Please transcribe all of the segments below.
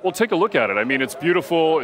Well, take a look at it. I mean, it's beautiful.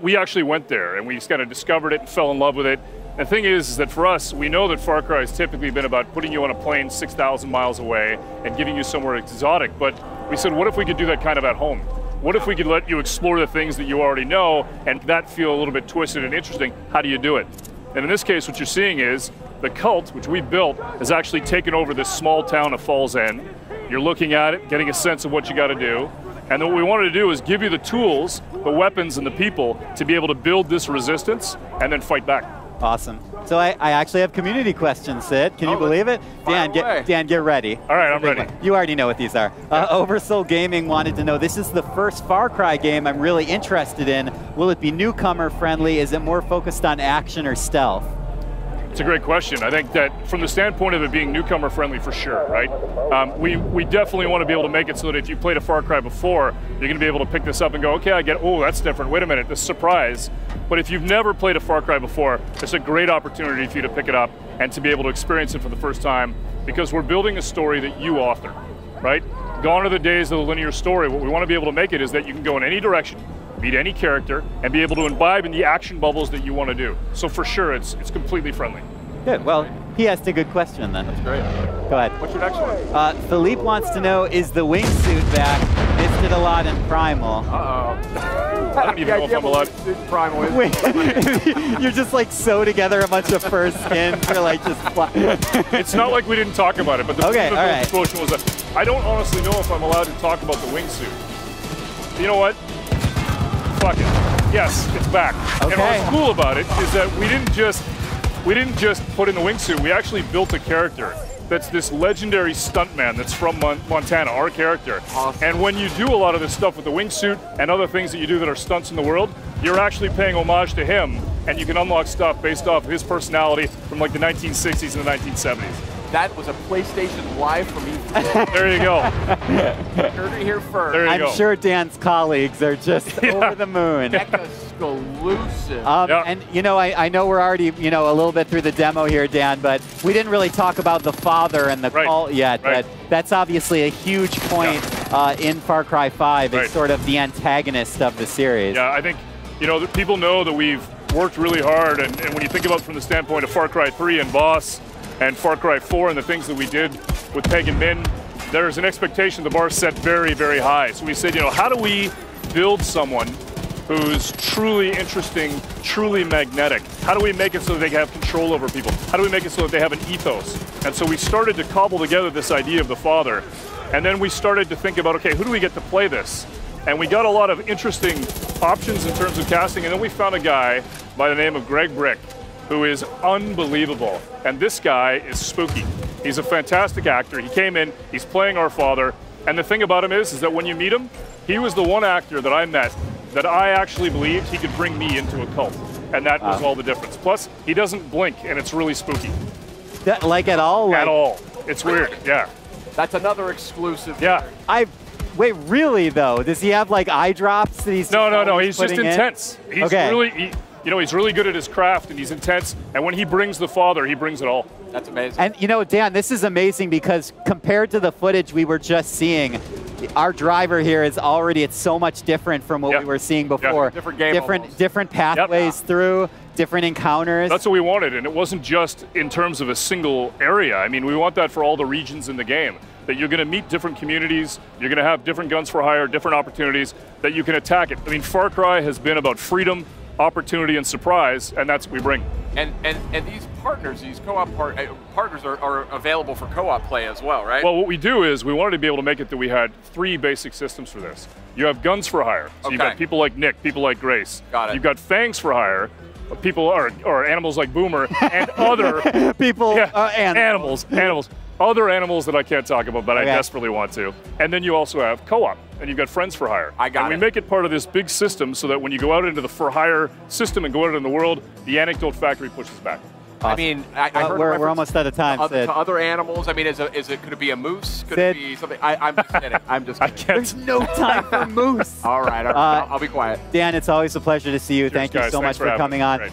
We actually went there, and we just kind of discovered it and fell in love with it. The thing is that for us, we know that Far Cry has typically been about putting you on a plane 6,000 miles away and giving you somewhere exotic, but we said, what if we could do that kind of at home? What if we could let you explore the things that you already know and that feel a little bit twisted and interesting? How do you do it? And in this case, what you're seeing is the cult, which we built, has actually taken over this small town of Falls End. You're looking at it, getting a sense of what you got to do. And then what we wanted to do is give you the tools, the weapons, and the people to be able to build this resistance and then fight back. Awesome. So I actually have community questions, Sid. Can you believe it? Dan, get ready. All right, I'm ready. You already know what these are. Oversoul Gaming wanted to know, this is the first Far Cry game I'm really interested in. Will it be newcomer friendly? Is it more focused on action or stealth? It's a great question. I think that from the standpoint of it being newcomer friendly, for sure, right? We definitely want to be able to make it so that if you played a Far Cry before, you're going to be able to pick this up and go, okay, I get, oh, that's different. Wait a minute, this surprise. But if you've never played a Far Cry before, it's a great opportunity for you to pick it up and to be able to experience it for the first time, because we're building a story that you author, right? Gone are the days of the linear story. What we want to be able to make it is that you can go in any direction, meet any character, and be able to imbibe in the action bubbles that you want to do. So for sure, it's completely friendly. Good. Well, he asked a good question then. That's great. Go ahead. What's your next one? Philippe wants to know, is the wingsuit back? Missed it a lot in Primal. I don't even know if I'm allowed. Primal is. Wait, you're just like sew together a bunch of fur skins for like just It's not like we didn't talk about it, but the explosion was that I don't honestly know if I'm allowed to talk about the wingsuit. You know what? Fuck it. Yes, it's back. Okay. And what's cool about it is that we didn't just put in the wingsuit, we actually built a character that's this legendary stuntman that's from Montana, our character. Awesome. And when you do a lot of this stuff with the wingsuit and other things that you do that are stunts in the world, you're actually paying homage to him, and you can unlock stuff based off of his personality from like the 1960s and the 1970s. That was a PlayStation Live from me. There you go. Heard it here first. There you go. I'm sure Dan's colleagues are just over the moon. Exclusive. And you know, I know we're already a little bit through the demo here, Dan, but we didn't really talk about the father and the cult yet. But that's obviously a huge point in Far Cry 5. It's sort of the antagonist of the series. Yeah, I think people know that we've worked really hard, and when you think about it from the standpoint of Far Cry 3 and Boss, and Far Cry 4 and the things that we did with Peg and Min, there's an expectation, the bar set very, very high. So we said, how do we build someone who's truly interesting, truly magnetic? How do we make it so that they have control over people? How do we make it so that they have an ethos? And so we started to cobble together this idea of the father, and then we started to think about, okay, who do we get to play this? And we got a lot of interesting options in terms of casting, and then we found a guy by the name of Greg Brick, who is unbelievable. And this guy is spooky. He's a fantastic actor. He came in, he's playing our father, and the thing about him is that when you meet him, he was the one actor that I met that I actually believed he could bring me into a cult. And that was all the difference. Plus, he doesn't blink, and it's really spooky. Like at all? At all. It's weird, yeah. That's another exclusive. Yeah. Wait, really though? Does he have like eye drops that he's No, he's just intense. He's okay. He's really good at his craft, and he's intense, and when he brings the father, he brings it all. That's amazing. And Dan, this is amazing because compared to the footage we were just seeing, our driver here is already, it's so much different from what we were seeing before. Different game different pathways through, different encounters. That's what we wanted, and it wasn't just in terms of a single area. I mean, we want that for all the regions in the game, that you're going to meet different communities, you're going to have different guns for hire, different opportunities, that you can attack it. I mean, Far Cry has been about freedom, opportunity, and surprise, and that's what we bring. And these partners, these co-op partners are available for co-op play as well, right? Well, what we do is we wanted to be able to make it that we had 3 basic systems for this. You have guns for hire, so you've got people like Nick, people like Grace. Got it. You've got fangs for hire, people or animals like Boomer, and other people, animals. Other animals that I can't talk about, but I desperately want to. And then you also have co-op, and you've got friends for hire. And we make it part of this big system so that when you go out into the for hire system and go out in the world, the anecdote factory pushes back. Awesome. I mean, I heard we're almost out of time, Sid. To other animals, I mean, could it be a moose? Could it be something? I'm just kidding. I'm just kidding. There's no time for moose. All right, I'll be quiet. Dan, it's always a pleasure to see you. Cheers, Thank you guys. so Thanks much for coming on.